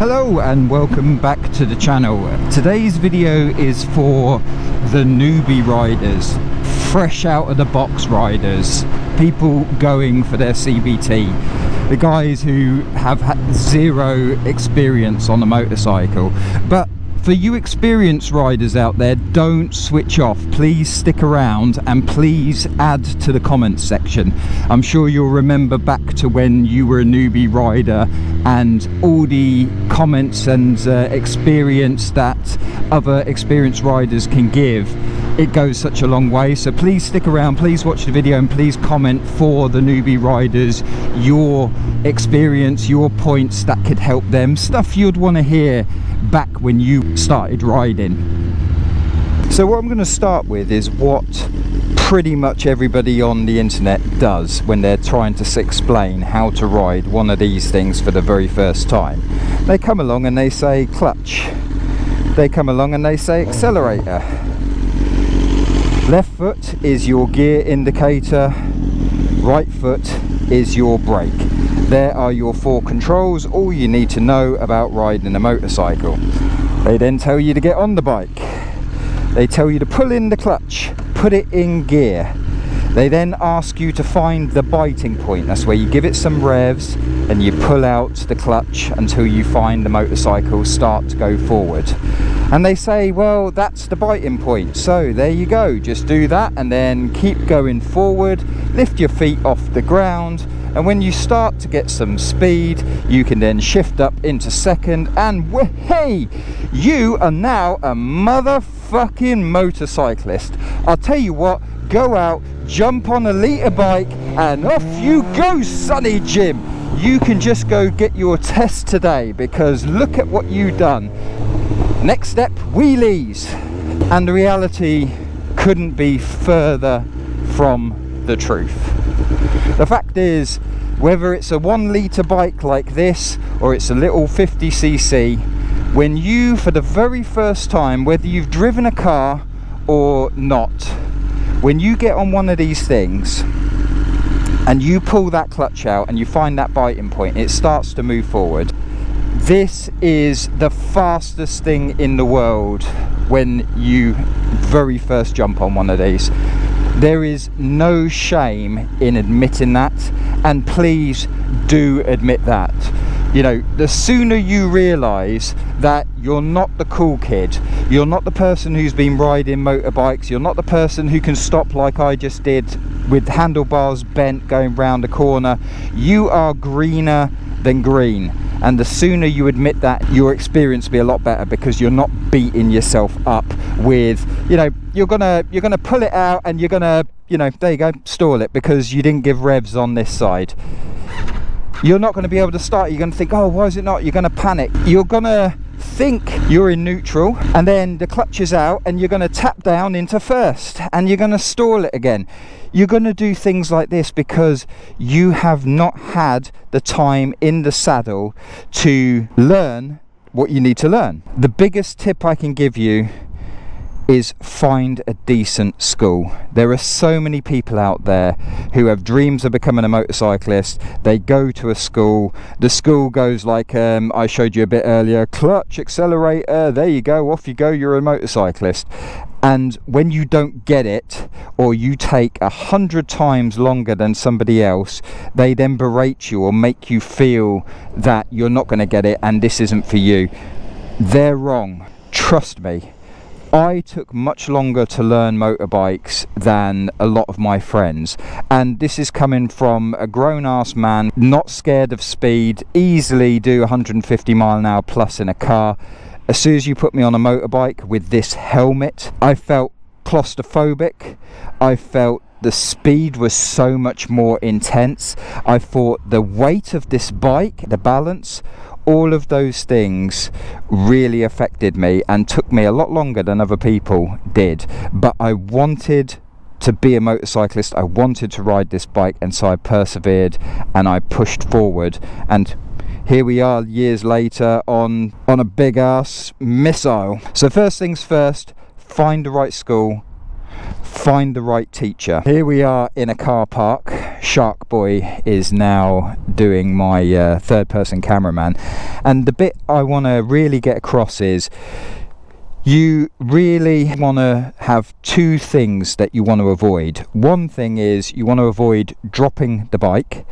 Hello and welcome back to the channel. Today's video is for the newbie riders, fresh out of the box riders, people going for their CBT, the guys who have had zero experience on the motorcycle. But for you experienced riders out there, don't switch off. Please stick around and please add to the comments section. I'm sure you'll remember back to when you were a newbie rider and all the comments and experience that other experienced riders can give. It goes such a long way, so please stick around, please watch the video, and please comment for the newbie riders your experience, your points that could help them, stuff you'd want to hear back when you started riding. So what I'm going to start with is what pretty much everybody on the internet does when they're trying to explain how to ride one of these things for the very first time. They come along and they say clutch, they come along and they say accelerator. Left foot is your gear indicator, right foot is your brake. There are your four controls, all you need to know about riding a motorcycle. They then tell you to get on the bike. They tell you to pull in the clutch, put it in gear. They then ask you to find the biting point. That's where you give it some revs and you pull out the clutch until you find the motorcycle start to go forward. And they say, well, that's the biting point, so there you go, just do that and then keep going forward, lift your feet off the ground, and when you start to get some speed you can then shift up into second, and hey, you are now a motherfucking motorcyclist. I'll tell you what, go out, jump on a litre bike and off you go, Sonny Jim. You can just go get your test today, because look at what you've done. Next step, wheelies. And the reality couldn't be further from the truth. The fact is, whether it's a 1 litre bike like this or it's a little 50cc, when you, for the very first time, whether you've driven a car or not, when you get on one of these things and you pull that clutch out and you find that biting point, it starts to move forward. This is the fastest thing in the world when you very first jump on one of these. There is no shame in admitting that, and please do admit that. You know, the sooner you realise that you're not the cool kid, you're not the person who's been riding motorbikes, you're not the person who can stop like I just did with handlebars bent going round the corner, you are greener than green. And the sooner you admit that, your experience will be a lot better, because you're not beating yourself up with, you know, you're gonna pull it out and you're gonna, you know, there you go, stall it because you didn't give revs on this side. You're not going to be able to start. You're going to think, oh, why is it not? You're going to panic. You're going to think you're in neutral, and then the clutch is out and you're going to tap down into first and you're going to stall it again. You're going to do things like this because you have not had the time in the saddle to learn what you need to learn. The biggest tip I can give you is find a decent school. There are so many people out there who have dreams of becoming a motorcyclist. They go to a school, the school goes like I showed you a bit earlier, clutch, accelerator, there you go, off you go, you're a motorcyclist. And when you don't get it, or you take 100 times longer than somebody else, they then berate you or make you feel that you're not going to get it and this isn't for you. They're wrong. Trust me. I took much longer to learn motorbikes than a lot of my friends, and this is coming from a grown-ass man, not scared of speed, easily do 150 mile an hour plus in a car. As soon as you put me on a motorbike with this helmet, I felt claustrophobic. I felt the speed was so much more intense. I thought the weight of this bike, the balance, all of those things really affected me and took me a lot longer than other people did. But I wanted to be a motorcyclist, I wanted to ride this bike, and so I persevered and I pushed forward, and here we are years later on a big ass missile. So first things first, find the right school, find the right teacher. Here we are in a car park Shark Boy is now doing my third person cameraman, and the bit I want to really get across is you really want to have two things that you want to avoid. One thing is you want to avoid dropping the bike,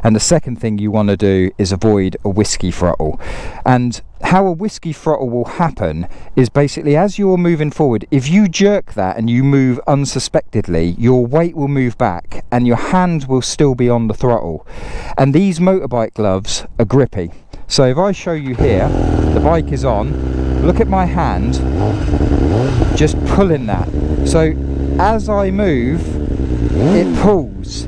and the second thing you want to do is avoid a whiskey throttle. And how a whiskey throttle will happen is basically as you're moving forward, if you jerk that and you move unsuspectedly, your weight will move back and your hand will still be on the throttle. And these motorbike gloves are grippy. So if I show you here, the bike is on, look at my hand, just pulling that. So as I move, it pulls,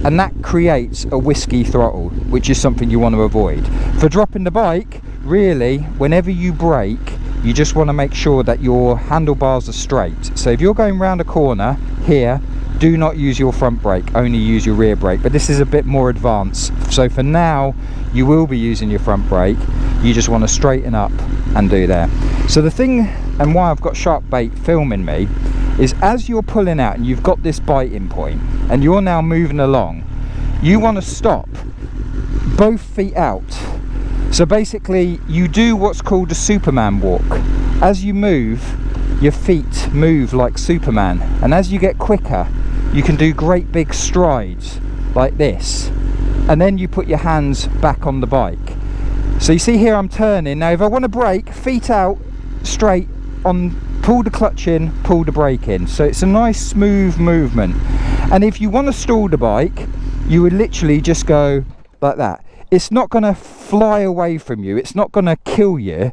and that creates a whiskey throttle, which is something you want to avoid. For dropping the bike, really, whenever you brake, you just want to make sure that your handlebars are straight. So if you're going round a corner here, do not use your front brake, only use your rear brake. But this is a bit more advanced, so for now you will be using your front brake. You just want to straighten up and do that. So the thing, and why I've got Shark Bait filming me, is as you're pulling out and you've got this biting point and you're now moving along, you want to stop both feet out. So basically you do what's called a Superman walk. As you move, your feet move like Superman, and as you get quicker you can do great big strides like this, and then you put your hands back on the bike. So you see here I'm turning. Now if I want to brake, feet out straight on, pull the clutch in, pull the brake in. So it's a nice smooth movement. And if you want to stall the bike, you would literally just go like that. It's not going to fly away from you, it's not going to kill you.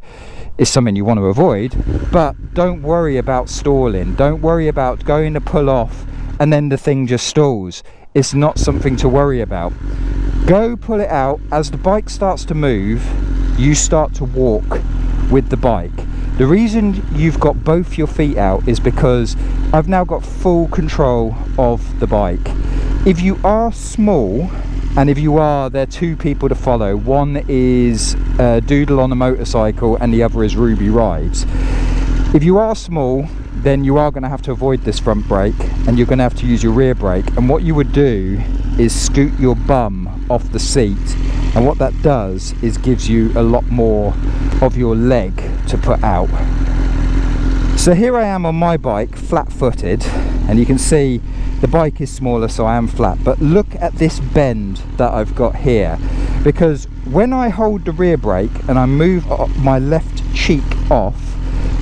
It's something you want to avoid, but don't worry about stalling. Don't worry about going to pull off and then the thing just stalls. It's not something to worry about. Go pull it out. As the bike starts to move, you start to walk with the bike. The reason you've got both your feet out is because I've now got full control of the bike. If you are small, and if you are, there are two people to follow. One is Doodle on a motorcycle and the other is Ruby Rides. If you are small, then you are going to have to avoid this front brake and you're going to have to use your rear brake. And what you would do is scoot your bum off the seat, and what that does is gives you a lot more of your leg to put out. So here I am on my bike, flat-footed, and you can see the bike is smaller, so I am flat, but look at this bend that I've got here, because when I hold the rear brake and I move my left cheek off,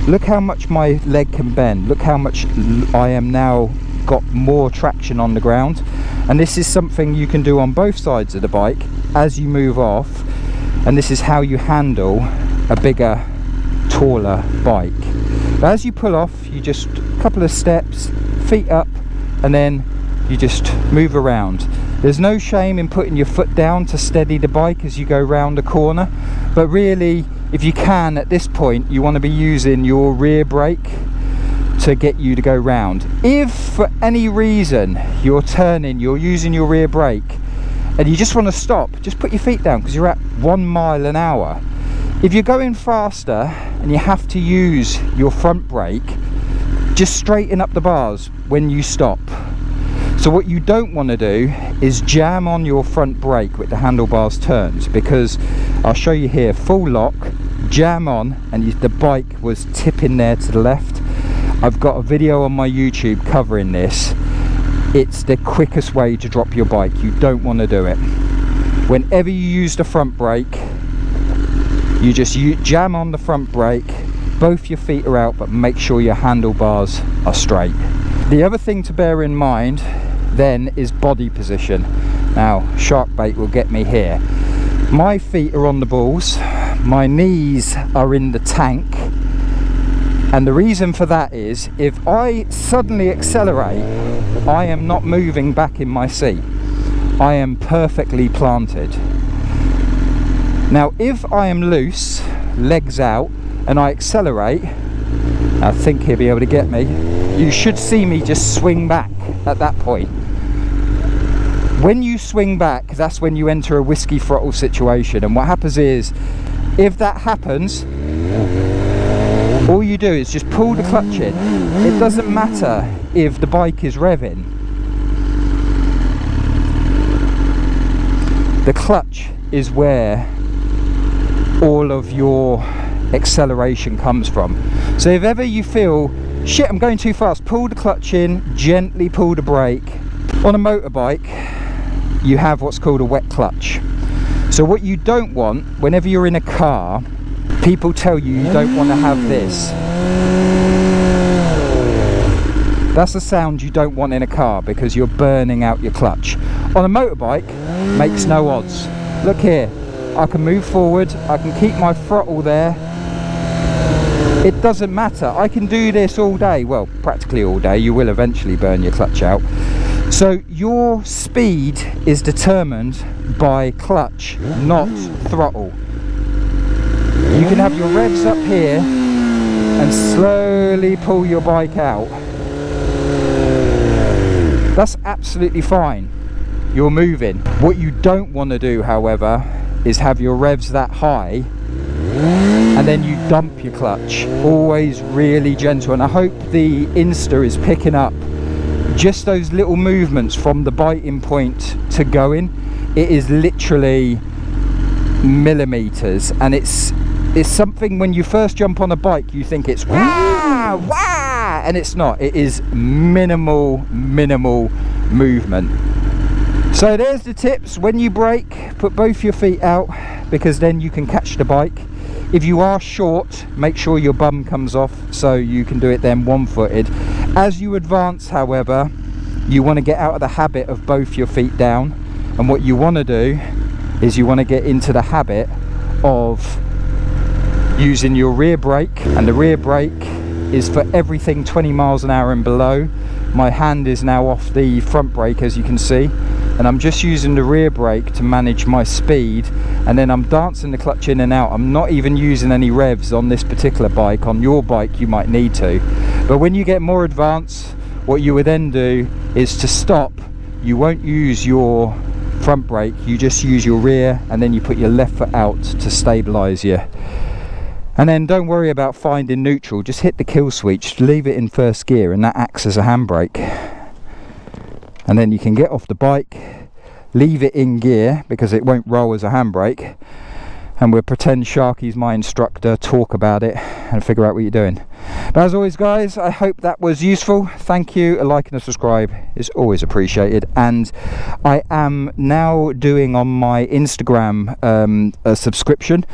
look how much my leg can bend. Look how much I am now got more traction on the ground. And this is something you can do on both sides of the bike as you move off, and this is how you handle a bigger, taller bike. But as you pull off, you just a couple of steps, feet up, and then you just move around. There's no shame in putting your foot down to steady the bike as you go round a corner, but really, if you can, at this point, you want to be using your rear brake to get you to go round. If for any reason you're turning, you're using your rear brake, and you just want to stop, just put your feet down because you're at 1 mile an hour. If you're going faster and you have to use your front brake, just straighten up the bars when you stop. So what you don't want to do is jam on your front brake with the handlebars turned, because I'll show you here, full lock, jam on, and the bike was tipping there to the left. I've got a video on my YouTube covering this. It's the quickest way to drop your bike. You don't want to do it. Whenever you use the front brake, you just jam on the front brake, both your feet are out, but make sure your handlebars are straight. The other thing to bear in mind then is body position. Now, Shark Bait will get me here. My feet are on the balls, my knees are in the tank, and the reason for that is if I suddenly accelerate, I am not moving back in my seat. I am perfectly planted. Now if I am loose, legs out, and I accelerate, I think he'll be able to get me. You should see me just swing back at that point. When you swing back, that's when you enter a whiskey throttle situation, and what happens is, if that happens, all you do is just pull the clutch in. It doesn't matter if the bike is revving. The clutch is where all of your acceleration comes from. So if ever you feel, shit, I'm going too fast, pull the clutch in, gently pull the brake. On a motorbike, you have what's called a wet clutch. So what you don't want, whenever you're in a car, people tell you you don't want to have this. That's the sound you don't want in a car, because you're burning out your clutch. On a motorbike, makes no odds. Look here, I can move forward, I can keep my throttle there. It doesn't matter, I can do this all day. Well, practically all day. You will eventually burn your clutch out. So your speed is determined by clutch, not throttle. You can have your revs up here and slowly pull your bike out. That's absolutely fine. You're moving. What you don't want to do, however, is have your revs that high and then you dump your clutch. Always really gentle, and I hope the Insta is picking up just those little movements from the biting point to going. It is literally millimeters, and it's something, when you first jump on a bike you think it's wah, wah, and it's not. It is minimal movement. So there's the tips. When you brake, put both your feet out, because then you can catch the bike. If you are short, make sure your bum comes off so you can do it then one-footed. As you advance, however, you want to get out of the habit of both your feet down, and what you want to do is you want to get into the habit of using your rear brake, and the rear brake is for everything 20 miles an hour and below. My hand is now off the front brake, as you can see, and I'm just using the rear brake to manage my speed, and then I'm dancing the clutch in and out. I'm not even using any revs on this particular bike. On your bike you might need to, but when you get more advanced, what you would then do is to stop. You won't use your front brake, you just use your rear, and then you put your left foot out to stabilize you. And then don't worry about finding neutral, just hit the kill switch, leave it in first gear, and that acts as a handbrake. And then you can get off the bike, leave it in gear because it won't roll as a handbrake, and we'll pretend Sharky's my instructor, talk about it and figure out what you're doing. But as always guys, I hope that was useful. Thank you. A like and a subscribe is always appreciated, and I am now doing on my Instagram a subscription,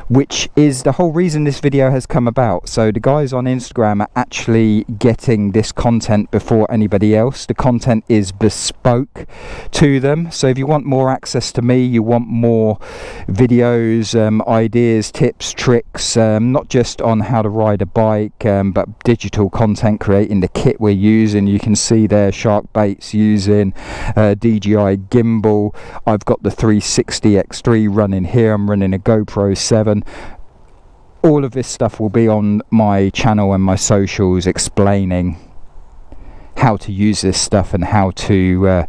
which is the whole reason this video has come about. So the guys on Instagram are actually getting this content before anybody else. The content is bespoke to them, so if you want more access to me, you want more videos, ideas, tips, tricks, not just on how to ride a bike, but digital content, creating the kit we're using. You can see there Shark Baits using DJI gimbal. I've got the 360 X3 running here. I'm running a GoPro 7. All of this stuff will be on my channel and my socials, explaining how to use this stuff and how to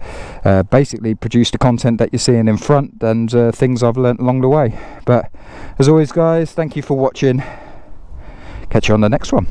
basically produce the content that you're seeing in front, and things I've learnt along the way. But as always guys, thank you for watching. Catch you on the next one.